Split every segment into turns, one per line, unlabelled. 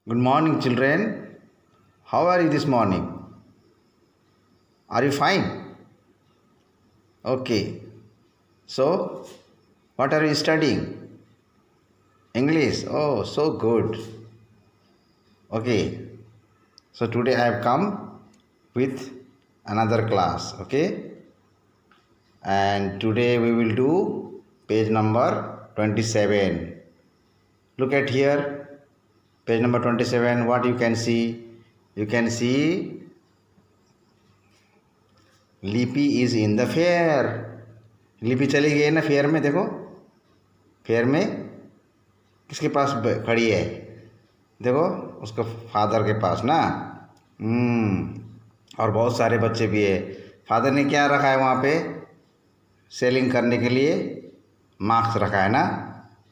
Good morning, children. How are you this morning? Are you fine? Okay. So, what are you studying? English. Oh, so good. Okay. So, today I have come with another class. Okay. And today we will do page number 27. Look at here. Page number 27. What you can see? You can see लिपि is in the fair. लिपि चली गई है ना fair में। देखो fair में किसके पास खड़ी है? देखो उसका फादर के पास ना। और बहुत सारे बच्चे भी है। फादर ने क्या रखा है वहाँ पे सेलिंग करने के लिए? मार्क्स रखा है ना।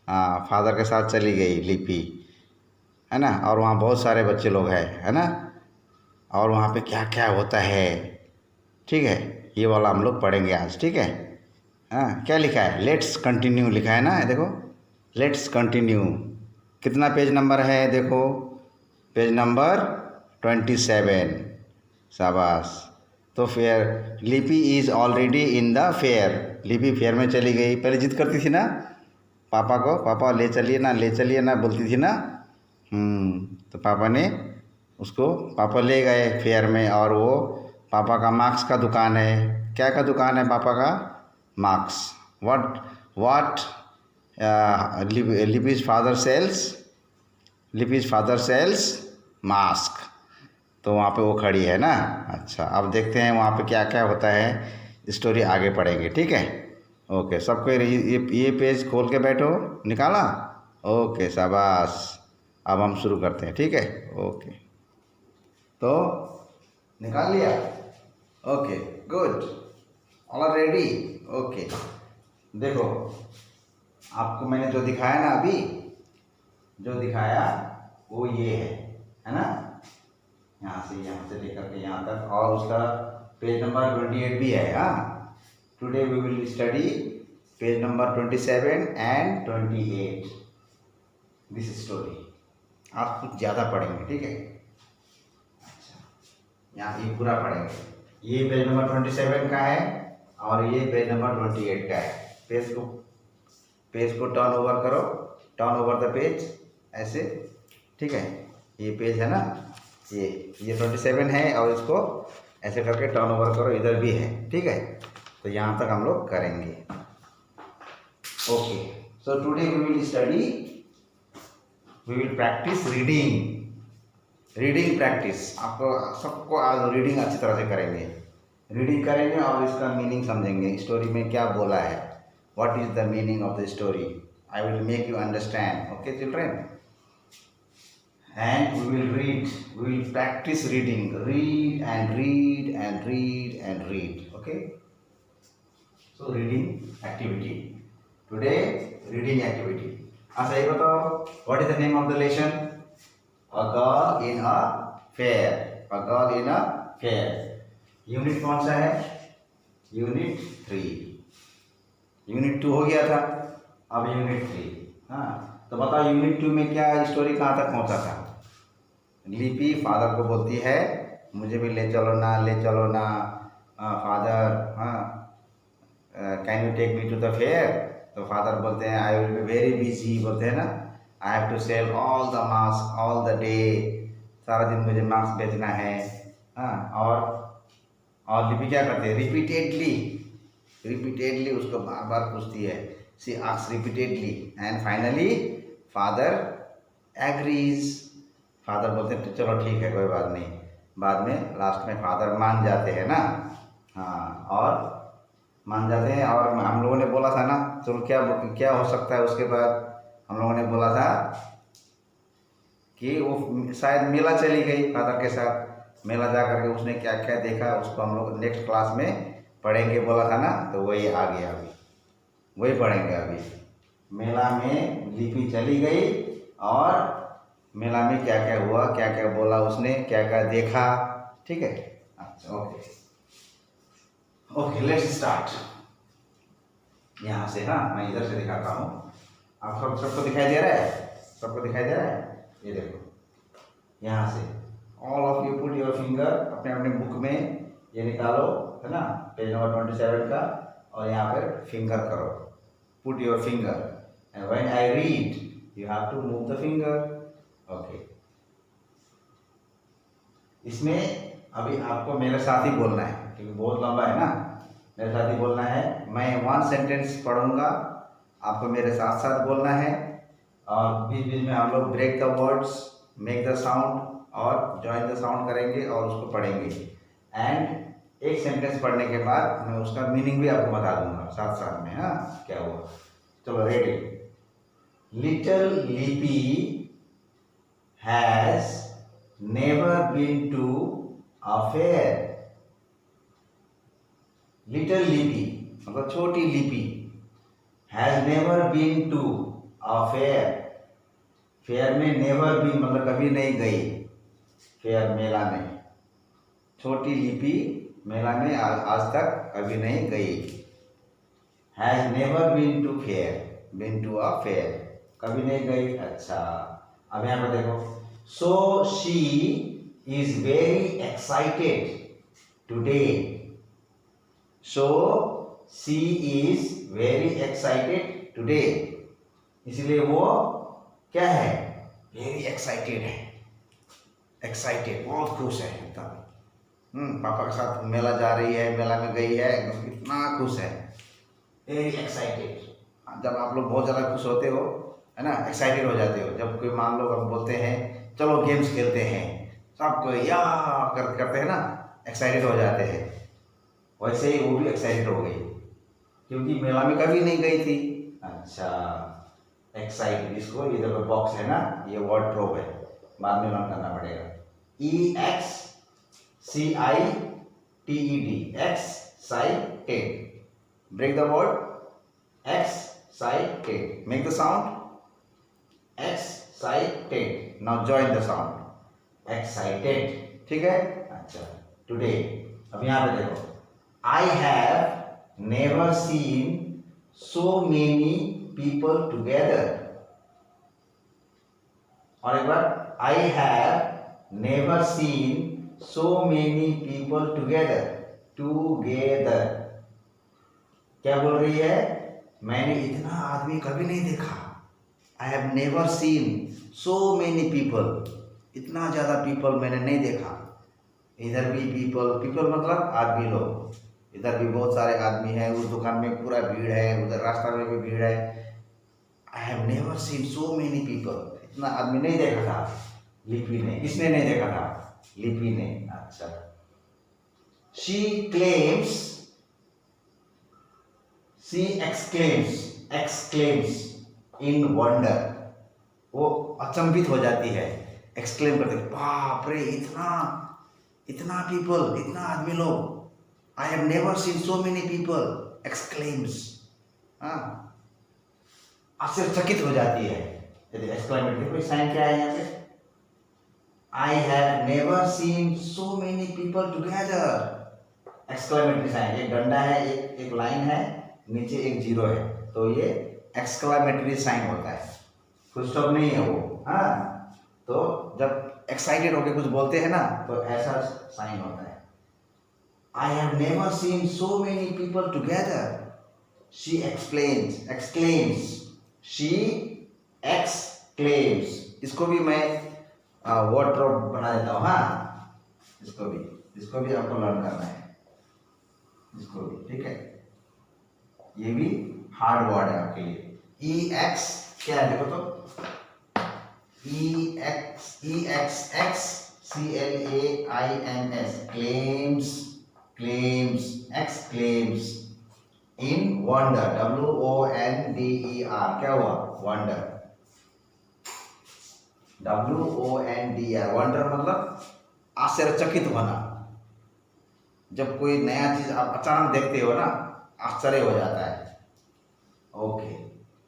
हाँ, फादर के साथ चली गई लिपि, है ना। और वहाँ बहुत सारे बच्चे लोग हैं, है ना। और वहाँ पे क्या क्या होता है, ठीक है, ये वाला हम लोग पढ़ेंगे आज, ठीक है। हाँ, क्या लिखा है? लेट्स कंटिन्यू लिखा है ना। देखो लेट्स कंटिन्यू। कितना पेज नंबर है? देखो पेज नंबर 27। शाबाश। तो फेयर, लिपि is already in the fair. लिपि फेयर में चली गई। पहले जिद करती थी ना पापा को, पापा ले चलिए ना, ले चलिए ना, बोलती थी ना। तो पापा ने उसको, पापा ले गए फेयर में। और वो पापा का मार्क्स का दुकान है। क्या का दुकान है पापा का? Masks. What Lipi's father sells? Lipi's father sells mask. तो वहाँ पे वो खड़ी है ना। अच्छा, अब देखते हैं वहाँ पे क्या क्या होता है। स्टोरी आगे पढ़ेंगे, ठीक है। ओके, सबको ये पेज खोल के बैठो। निकाला? ओके, शाबाश। अब हम शुरू करते हैं, ठीक है। ओके, तो निकाल लिया? Okay, good. All ready? Okay. देखो आपको मैंने जो दिखाया ना अभी, जो दिखाया वो ये है ना। यहाँ से लेकर के यहाँ तक। और उसका पेज नंबर 28 भी है। हाँ, today we will study page number 27 and 28 this story. आप कुछ ज़्यादा पढ़ेंगे, ठीक है। अच्छा, यहाँ ये पूरा पढ़ेंगे। ये पेज नंबर 27 का है और ये पेज नंबर 28 का है। पेज को टर्न ओवर करो, टर्न ओवर द पेज, ऐसे, ठीक है। ये पेज है ना, ये 27 है और इसको ऐसे करके टर्न ओवर करो। इधर भी है, ठीक है। तो यहाँ तक हम लोग करेंगे। Okay, so today we will study, we will practice reading practice. आपको सबको आज रीडिंग अच्छी तरह से करेंगे। रीडिंग करेंगे और इसका मीनिंग समझेंगे। स्टोरी में क्या बोला है, what is the meaning of the story. I will make you understand. Okay children, and we will read, we will practice reading, read and read and read and read. Okay, so reading activity today, reading activity. अच्छा ये बताओ, what is the name of the lesson? A girl in a fair. A girl in a fair. Unit कौन सा है? Unit 3। Unit 2 हो गया था, अब यूनिट 3। हाँ, तो बताओ यूनिट 2 में क्या स्टोरी कहाँ तक पहुँचा था? लिपि फादर को बोलती है मुझे भी ले चलो ना, ले चलो ना फादर, हाँ, can you take me to the fair. तो फादर बोलते हैं I will be very busy, बोलते हैं ना, I have to sell all the mask all the day. सारा दिन मुझे मास्क बेचना है। हाँ, और लिपि क्या करते हैं? रिपीटेडली उसको बार बार पूछती है। She asks repeatedly and finally father agrees. Father बोलते हैं चलो ठीक है, कोई बात नहीं। बाद में लास्ट में फादर मान जाते हैं ना। हाँ, और मान जाते हैं। और हम लोगों ने बोला था ना, चलो क्या हो सकता है उसके बाद? हम लोगों ने बोला था कि वो शायद मेला चली गई फादर के साथ। मेला जा करके उसने क्या क्या देखा उसको हम लोग नेक्स्ट क्लास में पढ़ेंगे, बोला था ना। तो वही आ गया, अभी वही पढ़ेंगे। अभी मेला में लिपि चली गई और मेला में क्या क्या हुआ, क्या क्या बोला उसने, क्या क्या देखा, ठीक है। अच्छा, ओके, लेट्स स्टार्ट। यहाँ से, हाँ, मैं इधर से दिखाता हूँ। आप सबको दिखाई दे रहा है? सबको दिखाई दे रहा है? ये देखो, यहाँ से all of you put your finger, अपने अपने बुक में ये निकालो, है ना, पेज नंबर 27 का, और यहाँ पर फिंगर करो, put your finger, and when I read you have to move the finger. Okay, इसमें अभी आपको मेरे साथ ही बोलना है क्योंकि बहुत लंबा है ना, मेरे साथ ही बोलना है। मैं 1 सेंटेंस पढ़ूंगा, आपको मेरे साथ साथ बोलना है, और बीच बीच में हम लोग break the words, make the sound और जॉइन द साउंड करेंगे और उसको पढ़ेंगे। एंड एक सेंटेंस पढ़ने के बाद मैं उसका मीनिंग भी आपको बता दूंगा साथ साथ में, हाँ क्या हुआ। चलो ready. Little Lipi has never been to a fair. Little Lipi मतलब छोटी लिपि, has never been to a fair. Fair में नेवर बीन मतलब कभी नहीं गई, फेयर मेला में, छोटी लिपि मेला में आज तक कभी नहीं गई। Has never been to fair, been to a fair, कभी नहीं गई। अच्छा, अब यहाँ पर देखो, so she is very excited today. So she is very excited today, इसलिए वो क्या है, वेरी एक्साइटेड है, एक्साइटेड बहुत खुश है एकदम। पापा के साथ मेला जा रही है, मेला में गई है, एकदम इतना खुश है, वेरी एक्साइटेड। जब आप लोग बहुत ज़्यादा खुश होते हो, है ना, एक्साइटेड हो जाते हो, जब कोई मान लो हम बोलते हैं चलो गेम्स खेलते हैं, सबको या करते हैं ना, एक्साइटेड हो जाते हैं, वैसे ही वो भी एक्साइटेड हो गई क्योंकि मेला में कभी नहीं गई थी। अच्छा, एक्साइटेड, इसको ये देखो बॉक्स है ना, ये वार्डरोब है, बाद में लर्न करना पड़ेगा। EXCITED, excited. Break the word, excited. Make the sound, excited. Now join the sound, excited. ठीक है। अच्छा, today, अब यहाँ पे देखो, I have never seen so many people together. और एक बार, I have never seen so many people together. Together क्या बोल रही है, मैंने इतना आदमी कभी नहीं देखा। I have never seen so many people, इतना ज़्यादा people मैंने नहीं देखा। इधर भी people मतलब आदमी लोग, इधर भी बहुत सारे आदमी हैं, उस दुकान में पूरा भीड़ है, उधर रास्ता में भी भीड़ है। I have never seen so many people, इतना आदमी नहीं देखा था लिपि ने। किसने नहीं देखा था, लिपि ने। अच्छा, she exclaims in wonder, वो अचंभित हो जाती है, एक्सक्लेम करते, बाप रे, इतना पीपल, इतना आदमी लोग। I have never seen so many people, exclaims, हाँ, आश्चर्यचकित हो जाती है। यदि एक्सक्लेमेटरी कोई साइन क्या है यहाँ पे, I have never seen so many people together, exclamatory sign, एक डंडा है, एक लाइन है, नीचे एक जीरो है, तो ये एक्सक्लेमेटरी साइन होता है, फुल स्टॉप नहीं है वो। हाँ, तो जब एक्साइटेड होकर कुछ बोलते हैं ना, तो ऐसा साइन होता है। I have never seen so many people together, she exclaims, she exclaims। इसको भी मैं वार्डरोब बना देता हूँ। हाँ, इसको भी आपको लर्न करना है, इसको भी, ठीक है। ये भी हार्ड वर्ड है आपके लिए। EX क्या है देखो तो, EXCLAIMS, exclaims in wonder, WONDER, क्या हुआ, wonder, WONDER, वंडर मतलब आश्चर्यचकित होना। जब कोई नया चीज आप अचानक देखते हो ना, आश्चर्य हो जाता है। ओके,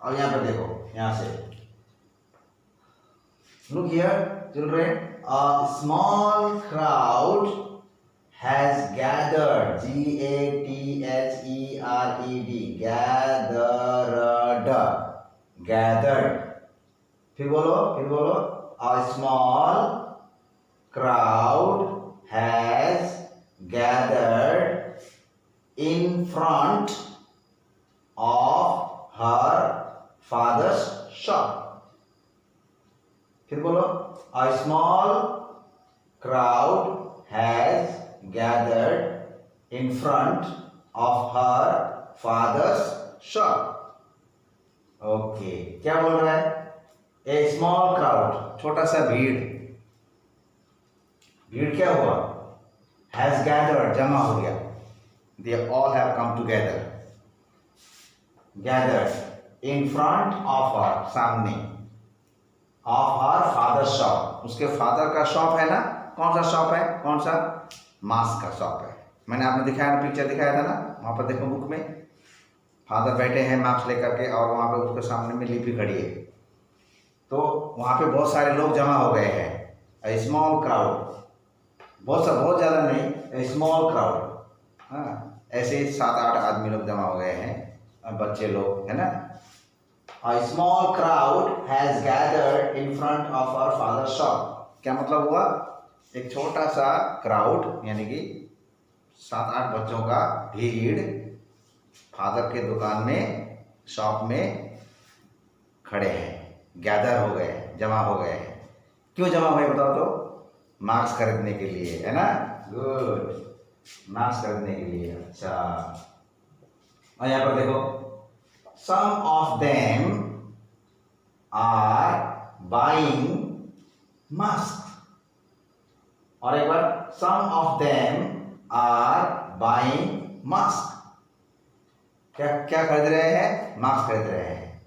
अब यहाँ पे देखो, यहाँ से look here children, a small crowd has gathered, GATHERED, gathered, फिर बोलो, a small crowd has gathered in front of her father's shop. फिर बोलो, a small crowd has gathered in front of her father's shop. Okay, क्या बोल रहा है? ए small crowd, छोटा सा भीड़, भीड़ क्या हुआ? हैज गैदर्ड, जमा हो गया। They all have come together, gathered in front of her, सामने, ऑफ हर फादर शॉप, उसके फादर का शॉप है ना। कौन सा शॉप है? कौन सा? मास्क का शॉप है। मैंने आपने दिखाया ना, पिक्चर दिखाया था ना, वहां पर देखो बुक में, फादर बैठे हैं मास्क लेकर के और वहाँ पे उसके सामने में लिपि खड़ी है। तो वहाँ पे बहुत सारे लोग जमा हो गए हैं। ए स्मॉल क्राउड, बहुत ज़्यादा नहीं, ए स्मॉल क्राउड, हाँ, ऐसे 7-8 आदमी लोग जमा हो गए हैं, बच्चे लोग, है ना। A small crowd has gathered in front of our father's shop. क्या मतलब हुआ? एक छोटा सा क्राउड, यानी कि 7-8 बच्चों का भीड़ फादर के दुकान में, शॉप में खड़े हैं, गैदर हो गए, जमा हो गए हैं। क्यों जमा हुए बताओ तो? मास्क खरीदने के लिए, है ना। गुड, मास्क खरीदने के लिए। अच्छा, और यहाँ पर देखो, some of them are buying mask, और एक बार, some of them are buying mask. क्या क्या खरीद रहे हैं? मास्क खरीद रहे हैं।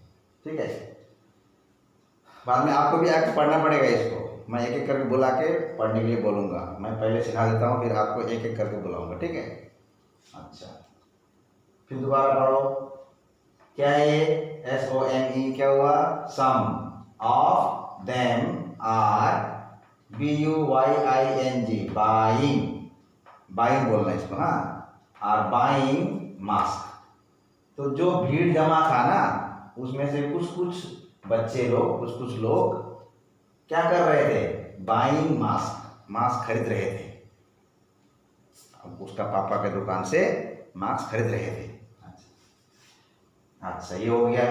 ठीक है, बाद में आपको भी आके पढ़ना पड़ेगा इसको। मैं एक एक करके बुला के पढ़ने के लिए बोलूँगा। मैं पहले सिखा देता हूँ, फिर आपको एक एक करके बुलाऊंगा, ठीक है। अच्छा, फिर दोबारा पढ़ो। क्या है ये? SOME, क्या हुआ? Some of them are BUYING, buying, buying बोलना इसको, हाँ, आर बाइंग मास्क। तो जो भीड़ जमा था ना, उसमें से कुछ बच्चे लोग, कुछ लोग क्या कर रहे थे? बाइंग मास्क, मास्क खरीद रहे थे। अब उसका पापा के दुकान से मास्क खरीद रहे थे। अच्छा, ये हो गया।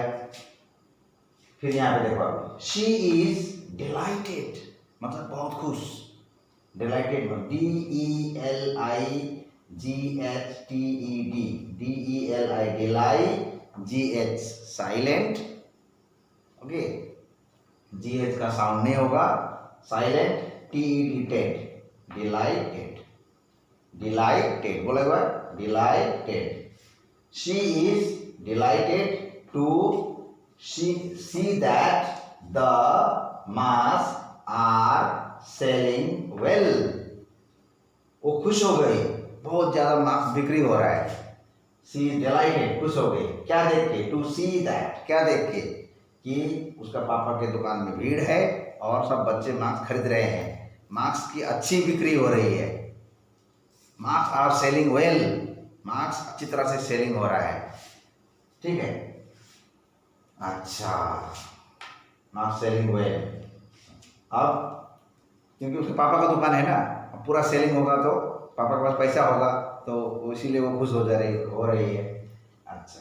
फिर यहाँ पे देखो, शी इज डिलाइटेड, मतलब बहुत खुश। डिलाइटेड मतलब DELIGHTED, DELI, silent, okay, GH का साउंड नहीं होगा, silent, TED, Ted, dilated, dilated बोला हुआ, dilated. She is delighted to see that the masks are selling well. वो खुश हो गई, बहुत ज़्यादा मास्क बिक्री हो रहा है। She is delighted, खुश हो गई। क्या देख के? To see that, क्या देख के? कि उसका पापा के दुकान में भीड़ है और सब बच्चे मास्क खरीद रहे हैं, मास्क की अच्छी बिक्री हो रही है। Mask are selling well, mask अच्छी तरह से सेलिंग हो रहा है, ठीक है। अच्छा, मास्क सेलिंग वेल। अब क्योंकि उसके पापा का दुकान है ना, पूरा सेलिंग होगा तो पापा के पास पैसा होगा, तो इसीलिए वो खुश हो रही है। अच्छा,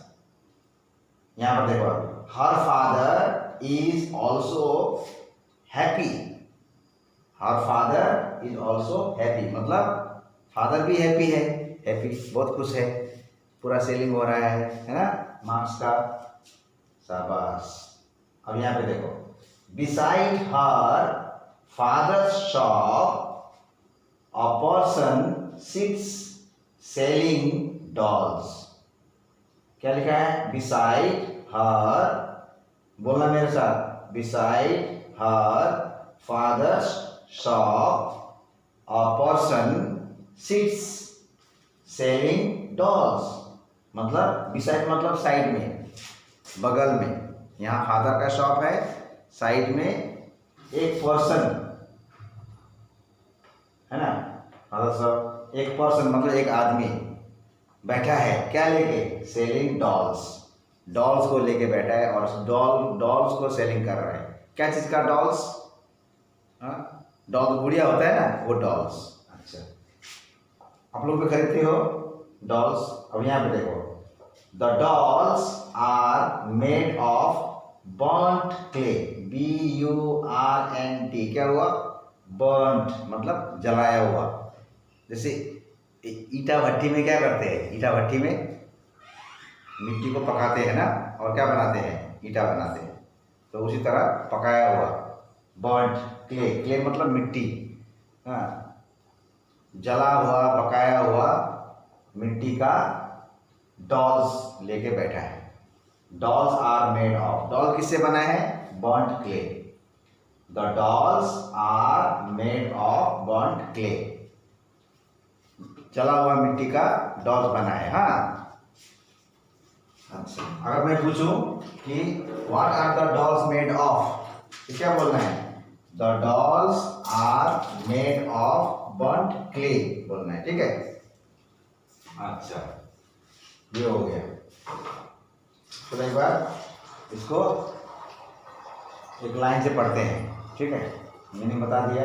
यहाँ पर देखो, her father is also happy, her father is also happy, मतलब फादर भी हैप्पी है, हैप्पी बहुत खुश है, पूरा सेलिंग हो रहा है ना मार्क्स का। शाबाश। अब यहाँ पे देखो, beside her father's shop a person seats selling dolls. क्या लिखा है? बिसाइड हर, बोलना मेरे साथ, beside her father's shop a person seats selling dolls. मतलब बिसाइड मतलब साइड में, बगल में। यहाँ फादर का शॉप है, साइड में एक पर्सन है ना, फादर शॉप, एक पर्सन मतलब एक आदमी बैठा है, क्या लेके? सेलिंग डॉल्स, डॉल्स को लेके बैठा है और डॉल्स को सेलिंग कर रहा है। क्या चीज़ का? डॉल्स, डॉल गुड़िया होता है ना, वो डॉल्स। अच्छा, आप लोग भी खरीदते हो डॉल्स? अब यहाँ पे देखो, the dolls are made of burnt clay, BURNT, क्या हुआ? बर्न्ट मतलब जलाया हुआ। जैसे ईटा भट्टी में क्या करते हैं, ईटा भट्टी में मिट्टी को पकाते हैं ना, और क्या बनाते हैं, ईटा बनाते हैं। तो उसी तरह पकाया हुआ, बर्न्ट क्ले, क्ले मतलब मिट्टी, हाँ, जला हुआ पकाया हुआ मिट्टी का डॉल्स लेके बैठा है। Dolls are made of, doll किससे बना है? Burnt clay. The dolls are made of burnt clay, जला हुआ मिट्टी का डॉल्स बना है। हाँ, अच्छा, अगर मैं पूछूं कि what are the dolls made of, तो क्या बोलना है? The dolls are made of burnt clay बोलना है, ठीक है। अच्छा, ये हो गया। तो एक बार इसको एक लाइन से पढ़ते हैं, ठीक है। मीनिंग बता दिया।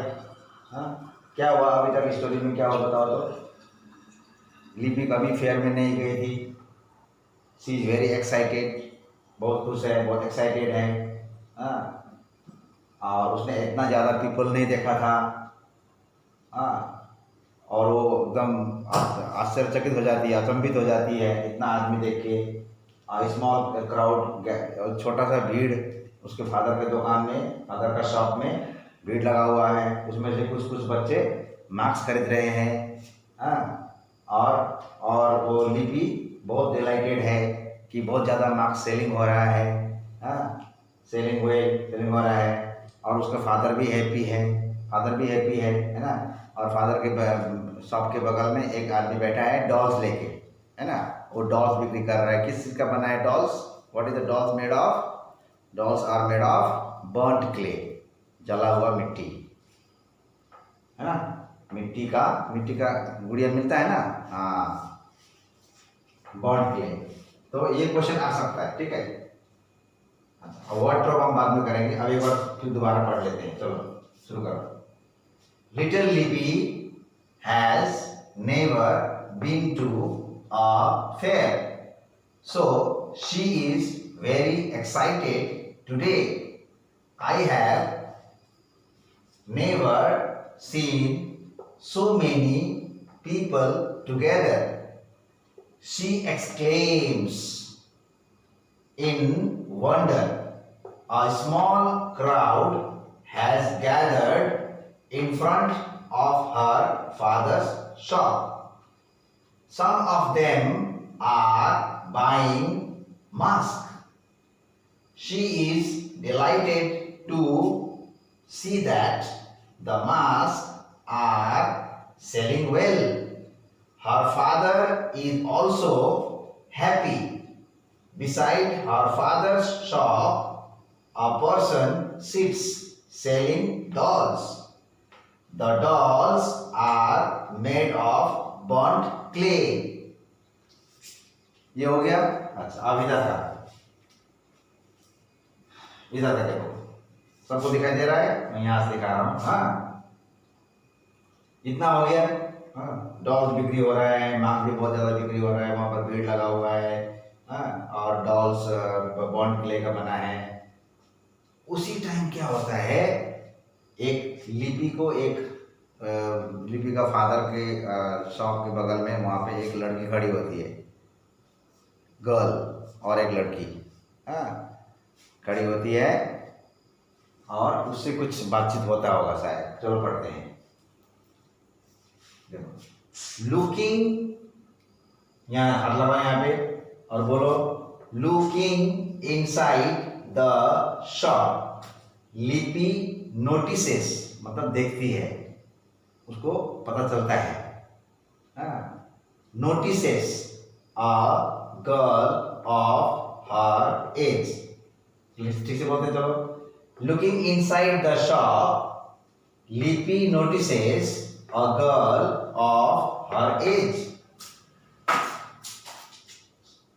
हाँ, क्या हुआ अभी तक स्टोरी में, क्या हुआ बताओ तो? लिपि कभी फेयर में नहीं गई थी। शी इज़ वेरी एक्साइटेड, बहुत खुश है, बहुत एक्साइटेड है। हाँ, और उसने इतना ज़्यादा पीपल नहीं देखा था। हाँ, और वो एकदम आश्चर्यचकित हो जाती है, अचंभित हो जाती है इतना आदमी देख के। स्मॉल क्राउड, छोटा सा भीड़ उसके फादर के दुकान में, फादर का शॉप में भीड़ लगा हुआ है। उसमें से कुछ कुछ बच्चे मास्क खरीद रहे हैं। हाँ, और वो लिपि बहुत डिलाइटेड है कि बहुत ज़्यादा मास्क सेलिंग हो रहा है। हाँ, सेलिंग हो रहा है। और उसका फादर भी हैप्पी है ना। और फादर के शॉप के बगल में एक आदमी बैठा है डॉल्स लेके, है ना। वो डॉल्स बिक्री कर रहा है। किस चीज़ का बना है dolls? What is the dolls made of? Dolls are made of burnt clay, जला हुआ मिट्टी, है ना। मिट्टी का गुड़िया मिलता है ना, हाँ, बर्न्ट क्ले। तो ये क्वेश्चन आ सकता है, ठीक है। अच्छा, वर्ड ड्रॉप हम बाद में करेंगे। अब एक बार फिर दोबारा पढ़ लेते हैं, चलो शुरू करो। लिटिल लिपि has never been to a fair, so she is very excited today. I have never seen so many people together, she exclaims in wonder. A small crowd has gathered in front of her father's shop. Some of them are buying masks. She is delighted to see that the masks are selling well. Her father is also happy. Beside her father's shop, a person sits selling dolls. The dolls are made of burnt clay. ये हो गया। अच्छा, अब इधर का देखो, सबको दिखाई दे रहा है? मैं यहाँ से दिखा रहा हूँ। हाँ, इतना हो गया। हाँ, डॉल्स बिक्री हो रहा है, मांग भी बहुत ज़्यादा बिक्री हो रहा है, वहाँ पर भीड़ लगा हुआ है। हाँ, और डॉल्स बर्न्ट क्ले का बना है। उसी टाइम क्या होता है, एक लिपि का फादर के शॉप के बगल में वहाँ पे एक लड़की खड़ी होती है, गर्ल, और एक लड़की, हाँ, खड़ी होती है, और उससे कुछ बातचीत होता होगा शायद। चलो पढ़ते हैं। देखो, लुकिंग, यहाँ हाथ लगाओ यहाँ पे और बोलो looking inside the shop, Lipi notices मतलब देखती है, उसको पता चलता है। Notices a girl of her age, ठीक से बोलते चलो। Looking inside the shop, Lipi notices a girl of her age.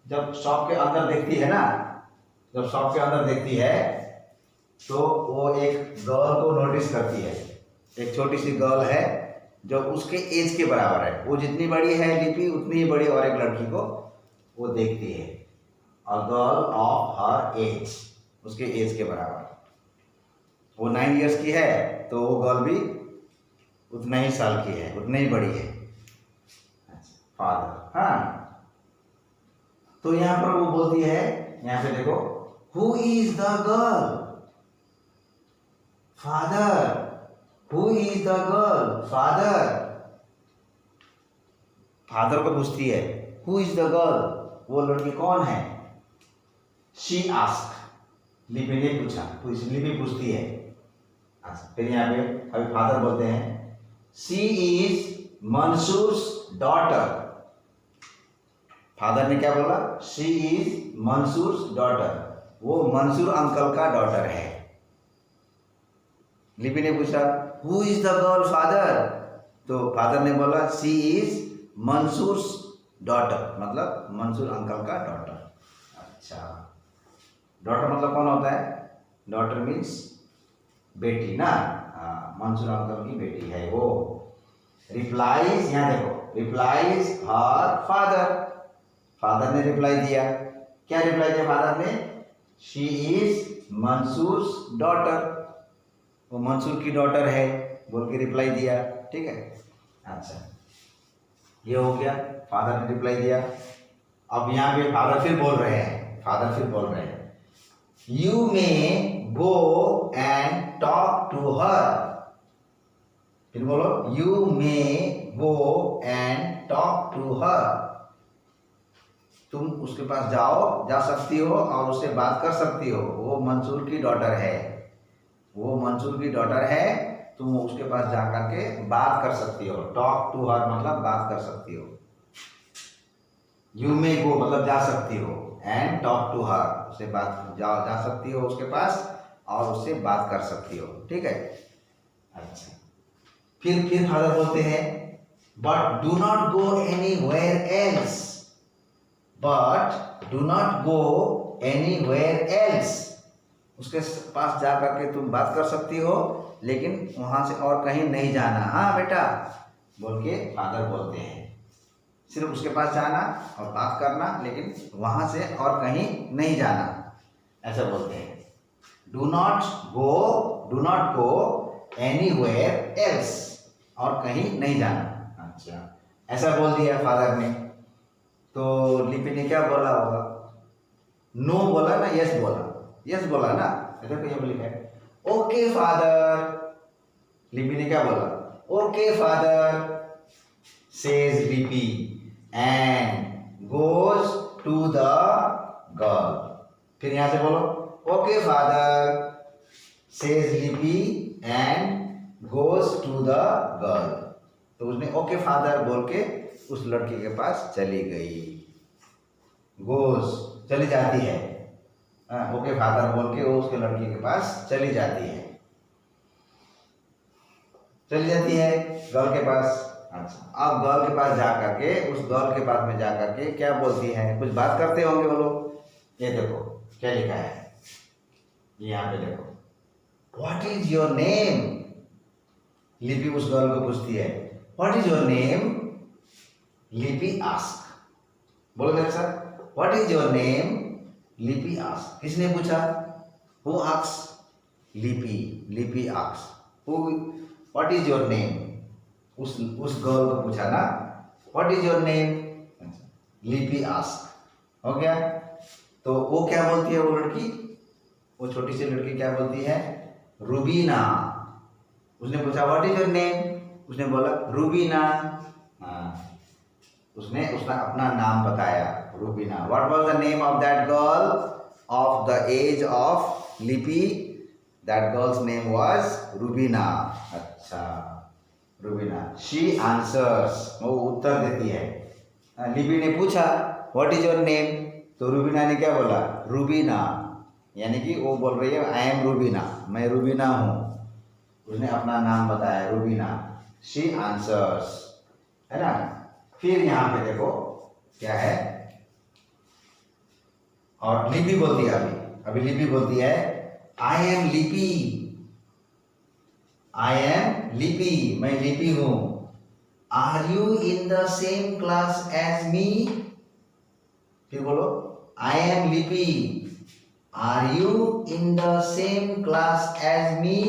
जब शॉप के अंदर देखती है ना, जब शॉप के अंदर देखती है तो वो एक गर्ल को नोटिस करती है। एक छोटी सी गर्ल है जो उसके एज के बराबर है, वो जितनी बड़ी है लिपि उतनी ही बड़ी और एक लड़की को वो देखती है। A girl of her age, उसके एज के बराबर। वो 9 इयर्स की है तो वो गर्ल भी उतना ही साल की है, उतनी ही बड़ी है। फादर, हाँ। तो यहां पर वो बोलती है, यहां पे देखो, who is the girl? Father. Who is the girl? Father. Father को पूछती है हु इज द गर्ल, वो लड़की कौन है? शी आस्क, लिपि ने पूछा, लिपि पूछती है। अच्छा, फिर यहाँ पे अभी फादर बोलते हैं she is Mansoor's daughter. Father ने क्या बोला? शी इज मंसूर्स डॉटर, वो मंसूर अंकल का डॉटर है। लिपि ने पूछा who is the girl father, तो फादर ने बोला शी इज मंसूर्स डॉटर, मतलब मंसूर अंकल का डॉटर। अच्छा, डॉटर मतलब कौन होता है? डॉटर मीन्स बेटी ना, मंसूर अंकल की बेटी है वो। रिप्लाइज, यहाँ देखो, रिप्लाइज हर फादर, फादर ने रिप्लाई दिया। क्या रिप्लाई दिया फादर ने? शी इज मंसूर्स डॉटर, वो मंसूर की डॉटर है बोल के रिप्लाई दिया। ठीक है, अच्छा, ये हो गया, फादर ने रिप्लाई दिया। अब यहाँ पे फादर फिर बोल रहे हैं, फादर फिर बोल रहे हैं you may go and talk to her. फिर बोलो you may go and talk to her, तुम उसके पास जाओ, जा सकती हो और उससे बात कर सकती हो, वो मंसूर की डॉटर है, वो मंसूर की डॉटर है, तुम उसके पास जा करके बात कर सकती हो। टॉक टू हर मतलब बात कर सकती हो। यू मे गो मतलब जा सकती हो, एंड टॉक टू हर, उससे बात जा सकती हो उसके पास और उससे बात कर सकती हो। ठीक है, अच्छा, फिर फादर बोलते हैं but do not go anywhere else, but do not go anywhere else, उसके पास जा करके तुम बात कर सकती हो लेकिन वहां से और कहीं नहीं जाना, हाँ बेटा बोल के फादर बोलते हैं। सिर्फ उसके पास जाना और बात करना, लेकिन वहां से और कहीं नहीं जाना, ऐसा बोलते हैं। Do not go anywhere else, और कहीं नहीं जाना। अच्छा, ऐसा बोल दिया फादर ने, तो लिपि ने क्या बोला होगा? नो बोला ना, यस बोला? यस बोला ना, देखो यहाँ पे लिखा है ओके फादर। लिपि ने क्या बोला? Okay father, says Lipi and goes to the girl. फिर यहां से बोलो okay father, says Lipi and goes to the girl. तो उसने ओके फादर बोल के उस लड़की के पास चली गई। गोज चली जाती है, ओके फादर बोल के वो उसके लड़की के पास चली जाती है, चली जाती है गर्ल के पास। अच्छा, अब गर्ल के पास जा करके, उस गर्ल के पास में जा करके क्या बोलती है? कुछ बात करते होंगे वो लोग। ये देखो क्या लिखा है, यहाँ पे देखो, व्हाट इज योर नेम? लिपि उस गर्ल को पूछती है what is your name? Lipi ask, बोलो मेरे साथ, what is your name? Lipi ask. किसने पूछा? Who ask? Lipi ask who, what is your name? उस गर्ल को पूछा ना, what is your name? Lipi ask, हो गया। तो वो क्या बोलती है, वो लड़की, वो छोटी सी लड़की क्या बोलती है? रूबीना। उसने पूछा व्हाट इज योर नेम? उसने बोला रूबीना। उसने अपना नाम बताया, Rubina. What was the name of that girl of the age of Lipi? That girl's name was Rubina. अच्छा, रूबीना। शी आंसर्स, वो उत्तर देती है। लिपि ने पूछा व्हाट इज योर नेम? तो रूबीना ने क्या बोला? रूबीना, यानी कि वो बोल रही है आई एम रूबीना, मैं रूबीना हूँ। उसने अपना नाम बताया, रूबीना। शी आंसर्स, है ना। फिर यहाँ पे देखो क्या है, और लिपि बोलती है, अभी लिपि बोलती है आई एम लिपि, आई एम लिपि, मैं लिपि हूँ। Are you in the same class as me? फिर बोलो, I am Lipi, are you in the same class as me?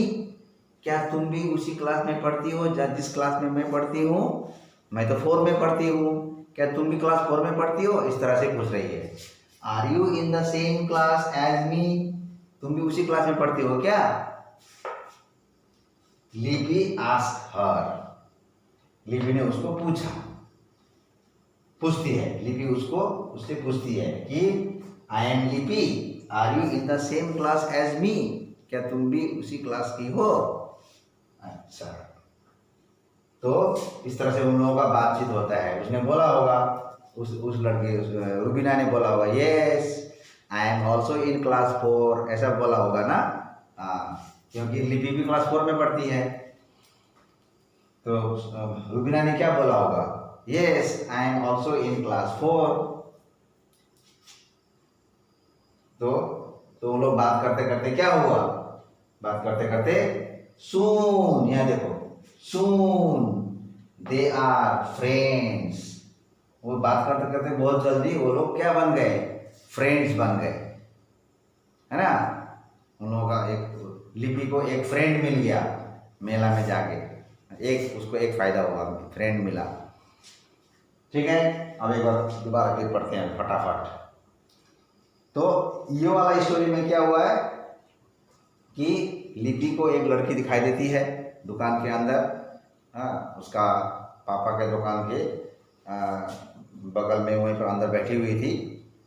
क्या तुम भी उसी क्लास में पढ़ती हो जिस क्लास में मैं पढ़ती हूँ? मैं तो 4 में पढ़ती हूँ, क्या तुम भी क्लास 4 में पढ़ती हो? इस तरह से पूछ रही है। Are you in the same class as me? तुम भी उसी क्लास में पढ़ती हो क्या? लिपि आस्क्ड हर, लिपि ने उसको पूछा, पूछती है लिपि उससे पूछती है कि I am Lipi, are you in the same class as me? क्या तुम भी उसी क्लास की हो? अच्छा, तो इस तरह से उन लोगों का बातचीत होता है। उसने बोला होगा, उस लड़की रुबीना ने बोला होगा, yes I am also in class 4, ऐसा बोला होगा ना। क्योंकि लिपि भी क्लास 4 में पढ़ती है। तो रुबीना ने क्या बोला होगा, yes I am also in class 4। तो वो लोग बात करते करते क्या हुआ, बात करते करते सून, यहाँ देखो, सून दे आर फ्रेंड्स। वो बात करते करते बहुत जल्दी वो लोग क्या बन गए, फ्रेंड्स बन गए, है ना। उन लोगों का एक लिपि को एक फ्रेंड मिल गया मेला में जाके, उसको एक फायदा हुआ, फ्रेंड मिला। ठीक है, अब एक बार दोबारा फिर पढ़ते हैं फटाफट। तो ये वाला स्टोरी में क्या हुआ है कि लिपि को एक लड़की दिखाई देती है दुकान के अंदर। उसका पापा के दुकान के बगल में वहीं पर अंदर बैठी हुई थी।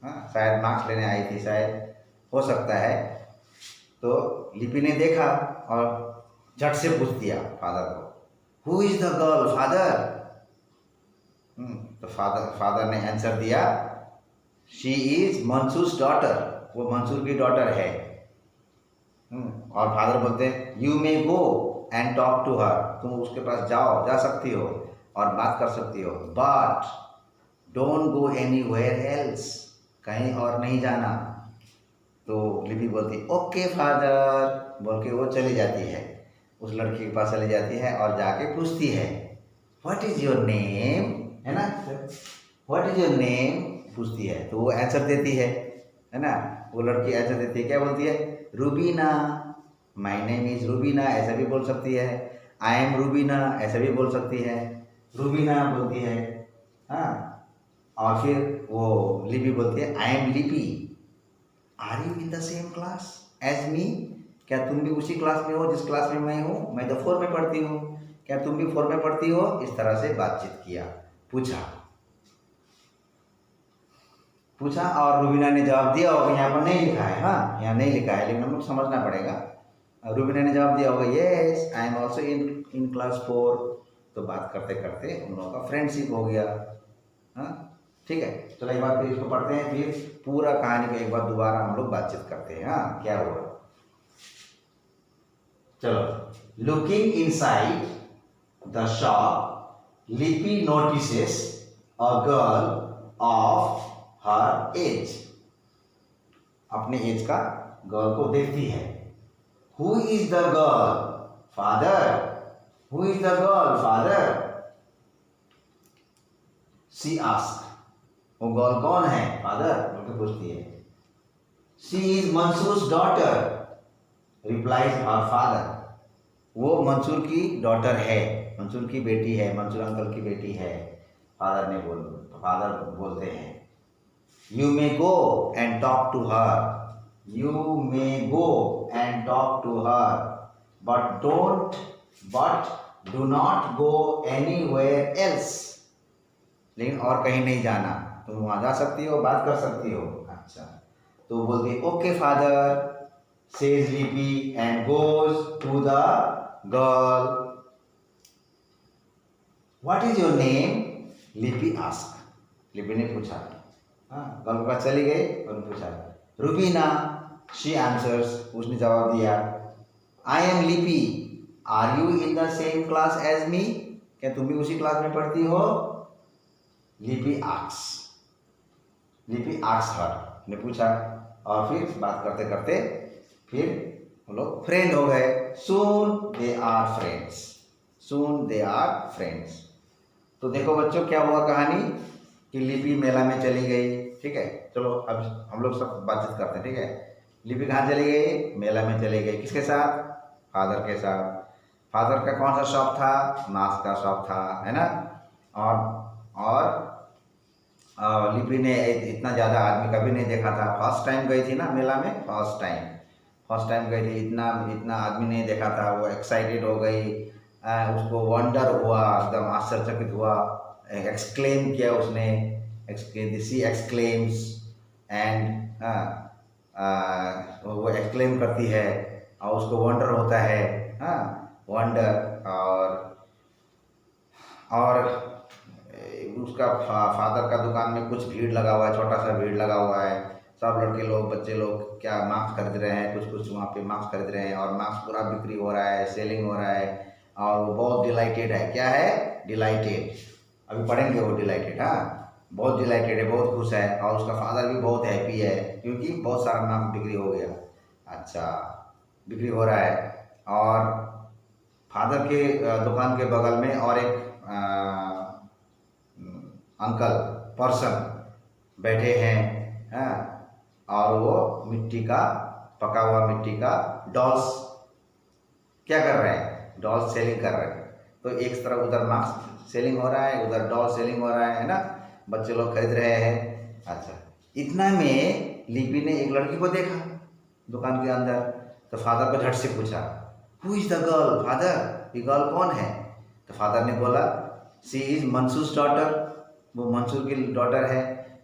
शायद मार्क्स लेने आई थी, शायद, हो सकता है। तो लिपि ने देखा और झट से पूछ दिया फादर को, who is the girl father? तो फादर ने आंसर दिया, शी इज मंसूर्स डॉटर, वो मंसूर की डॉटर है। और फादर बोलते हैं, you may go and talk to her, तुम उसके पास जा सकती हो और बात कर सकती हो, but don't go anywhere else, कहीं और नहीं जाना। तो लिपि बोलती ओके फादर बोल के वो चली जाती है, उस लड़की के पास चली जाती है और जाके पूछती है, व्हाट इज योर नेम, है ना, व्हाट इज योर नेम पूछती है। तो वो आंसर देती है ना, वो लड़की आंसर देती है, क्या बोलती है, Rubina, my name is Rubina, ऐसा भी बोल सकती है। आई एम रूबीना, ऐसा भी बोल सकती है, रूबीना बोलती है। हाँ, और फिर वो लिपि बोलती है, I am Lipi, are you in the same class as me? क्या तुम भी उसी क्लास में हो जिस क्लास में मैं हूँ? मैं तो 4 में पढ़ती हूँ, क्या तुम भी 4 में पढ़ती हो? इस तरह से बातचीत किया, पूछा। और रुबीना ने जवाब दिया होगा, यहाँ पर नहीं लिखा है, हाँ यहाँ नहीं लिखा है, लेकिन हम लोग समझना पड़ेगा। रुबीना ने जवाब दिया होगा, yes I am also in class 4। तो बात करते करते उन लोगों का फ्रेंडशिप हो गया। हाँ ठीक है, चलो एक बार फिर इसको पढ़ते हैं, फिर पूरा कहानी को एक बार दोबारा हम लोग बातचीत करते हैं। हाँ क्या हुआ, चलो। Looking inside the shop, Lipi notices a girl of her age, अपने एज का गर्ल को देखती है। Who is the girl father? Who is the girl father? She ask, वो गर्ल कौन है फादर बोल के पूछती है। She is Mansoor's daughter, replies her father, वो मंसूर की डॉटर है, मंसूर की बेटी है, मंसूर अंकल की बेटी है। फादर बोलते हैं, You may go and talk to her. You may go and talk to her, but do not go anywhere else. लेकिन और कहीं नहीं जाना, तुम वहाँ जा सकती हो, बात कर सकती हो। अच्छा, तो बोलती ओके फादर, says लिपि and goes to the girl. What is your name? लिपि asked. लिपि ने पूछा। हाँ, गर्ल के पास चली गई और पूछा, रूबीना, शी आंसर्स, उसने जवाब दिया, I am Lipi, are you in the same class as me? क्या तुम भी उसी क्लास में पढ़ती हो? लिपि आस्क्स हर, ने पूछा। और फिर बात करते करते फिर वो लोग फ्रेंड हो गए। Soon they are friends, soon they are friends. तो देखो बच्चों क्या हुआ कहानी कि लिपि मेला में चली गई। ठीक है, चलो अब हम लोग सब बातचीत करते हैं। ठीक है, लिपि कहाँ चली गई? मेला में चली गई। किसके साथ? फादर के साथ। फादर का कौन सा शॉप था? मांस का शॉप था, है ना। और लिपि ने इतना ज़्यादा आदमी कभी नहीं देखा था। फर्स्ट टाइम गई थी ना मेला में, फर्स्ट टाइम गई थी। इतना इतना आदमी नहीं देखा था। वो एक्साइटेड हो गई, उसको वंडर हुआ, एकदम आश्चर्यचकित हुआ, एक्सक्लेम किया उसने, सी एक्सक्लेम्स एंड वो एक्सक्लेम करती है और उसको वंडर होता है। हाँ, वंडर। और उसका फादर का दुकान में कुछ भीड़ लगा हुआ है, छोटा सा भीड़ लगा हुआ है। सब लड़के लोग, बच्चे लोग क्या मास्क खरीद रहे हैं, कुछ वहाँ पे मास्क खरीद रहे हैं और मास्क पूरा बिक्री हो रहा है, सेलिंग हो रहा है। और वो बहुत डिलाइटेड है। क्या है? डिलाइटेड। अभी पढ़ेंगे वो डिलाइटेड। हाँ, बहुत डिलाइटेड है, बहुत खुश है। और उसका फादर भी बहुत हैप्पी है क्योंकि बहुत सारा मास्क बिक्री हो गया। अच्छा, बिक्री हो रहा है। और फादर के दुकान के बगल में और एक अंकल पर्सन बैठे हैं। हाँ, और वो मिट्टी का, पका हुआ मिट्टी का डॉल्स क्या कर रहे हैं? डॉल्स सेलिंग कर रहे हैं। तो एक तरफ उधर मास्क सेलिंग हो रहा है, उधर डॉल सेलिंग हो रहा है ना। बच्चे लोग खरीद रहे हैं। अच्छा, इतना में लिपि ने एक लड़की को देखा दुकान के अंदर। तो फादर को झट से पूछा, who is the girl? Father, ये गर्ल कौन है? तो फादर ने बोला, सी इज मंसूर्स डॉटर, वो मंसूर की डॉटर है।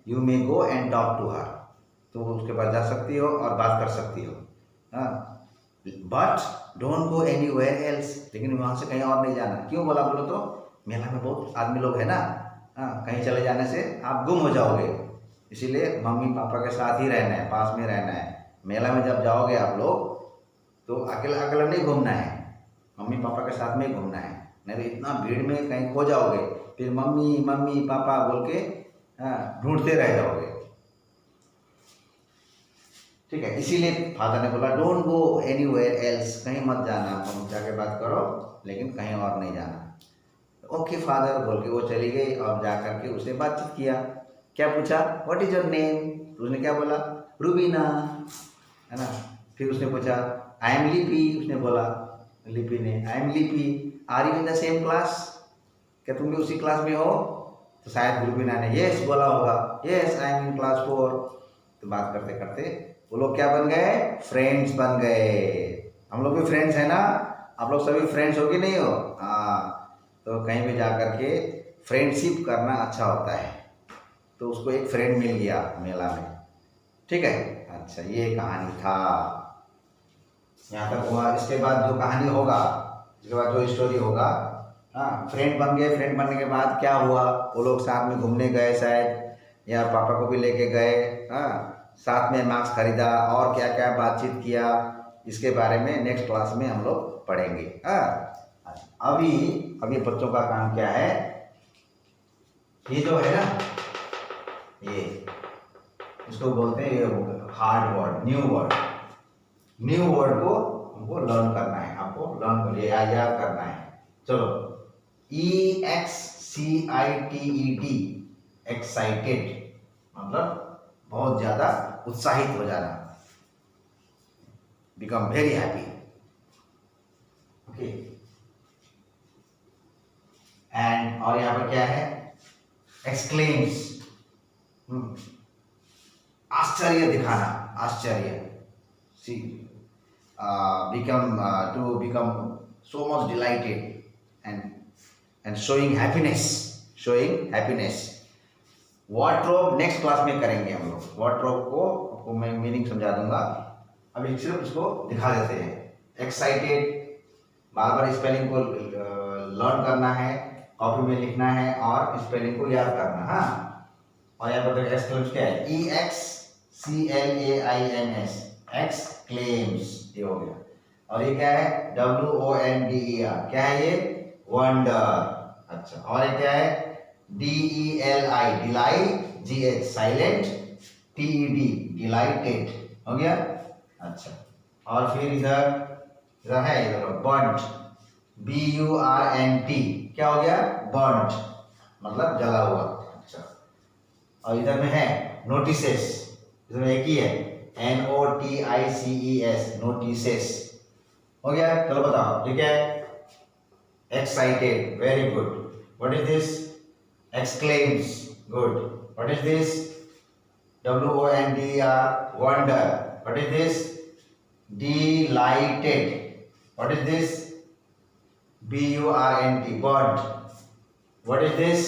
You may go and talk to her, तो उसके पास जा सकती हो और बात कर सकती हो। हाँ, but don't go anywhere else, लेकिन वहाँ से कहीं और नहीं जाना। क्यों बोला बोलो तो? मेला में बहुत आदमी लोग है ना। हाँ, कहीं चले जाने से आप गुम हो जाओगे, इसीलिए मम्मी पापा के साथ ही रहना है, पास में रहना है। मेला में जब जाओगे आप लोग तो अकेला अकेला नहीं घूमना है, मम्मी पापा के साथ में ही घूमना है। नहीं तो इतना भीड़ में कहीं खो जाओगे, फिर मम्मी मम्मी पापा बोल के ढूंढते रह जाओगे। ठीक है, इसीलिए फादर ने बोला डोंट गो एनीवेयर एल्स, कहीं मत जाना, तुम जाके बात करो लेकिन कहीं और नहीं जाना। ओके फादर बोल के वो चली गई और जा करके उसने बातचीत किया। क्या पूछा? What is your name? तो उसने क्या बोला? रूबीना, है ना। फिर उसने पूछा आई एम लिपि, उसने बोला लिपि ने, I am Lipi, are you in the same class? क्या तुम भी उसी क्लास में हो? तो शायद रूबीना ने यस बोला होगा, yes I am in class 4। तो बात करते करते वो लोग क्या बन गए? फ्रेंड्स बन गए। हम लोग भी फ्रेंड्स है ना, आप लोग सभी फ्रेंड्स हो कि नहीं हो? हाँ, तो कहीं भी जा कर के फ्रेंडशिप करना अच्छा होता है। तो उसको एक फ्रेंड मिल गया मेला में। ठीक है, अच्छा ये कहानी था, यहाँ तक हुआ। इसके बाद जो कहानी होगा, इसके बाद जो स्टोरी होगा, हाँ, फ्रेंड बन गए। फ्रेंड बनने के बाद क्या हुआ? वो लोग साथ में घूमने गए शायद, या पापा को भी लेके गए। हाँ, साथ में मास्क खरीदा और क्या क्या बातचीत किया, इसके बारे में नेक्स्ट क्लास में हम लोग पढ़ेंगे। हाँ, अभी बच्चों का काम क्या है? ये जो है ना, ये इसको बोलते हैं, ये हार्ड वर्ड, न्यू वर्ड को हमको लर्न करना है, आपको लर्न कर याद करना है। चलो, EXCITED, एक्साइटेड मतलब बहुत ज्यादा उत्साहित हो जाना, become very happy. Okay, and और यहाँ पर क्या है? एक्सक्लेम्स, आश्चर्य दिखाना, आश्चर्य। सी become so much delighted and showing happiness। wardrobe next class में करेंगे हम लोग। wardrobe को आपको मैं मीनिंग समझा दूंगा, अभी सिर्फ इसको दिखा देते हैं। एक्साइटेड, बार बार स्पेलिंग को लर्न करना है, कॉपी में लिखना है और स्पेलिंग को याद करना। हाँ, और यहाँ पर एक्सक्लेम्स क्या है? EXCLAIMS, एक्सक्लेम्स, ये हो गया। और ये क्या है? WONDER, क्या है ये? वंडर। अच्छा, और ये क्या है? DELI, delight, GH silent, TED dilated, हो गया। अच्छा, और फिर इधर इधर है, इधर बर्न्ट, BURNT, क्या हो गया? बर्न्ट, मतलब जला हुआ। अच्छा, और इधर में है नोटिसेस, इसमें एक ही है, NOTICES, नोटिसेस। हो गया? चलो बताओ, ठीक है। Excited, very good. What is this? Exclaims, good. What is this? WONDER, wonder. What is this? Delighted. What is this? BURNT, burnt. What is this?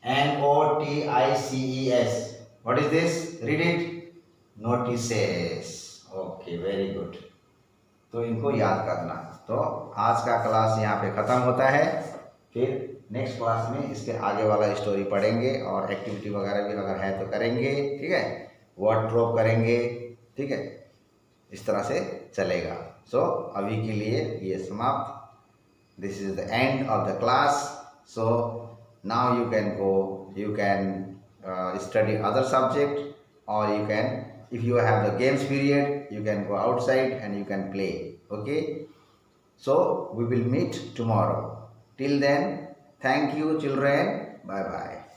NOTICES. What is this? Read it. Notices. Okay, very good. तो इनको याद करना। तो आज का class यहाँ पे ख़त्म होता है। फिर नेक्स्ट क्लास में इसके आगे वाला स्टोरी पढ़ेंगे और एक्टिविटी वगैरह भी अगर है तो करेंगे, ठीक है। वर्ड ड्रॉप करेंगे, ठीक है। इस तरह से चलेगा। सो अभी के लिए ये समाप्त। This is the end of the class. So now you can go, you can study other subject, और you can, if you have the games period, you can go outside and you can play. Okay, so we will meet tomorrow. Till then, thank you children. Bye bye.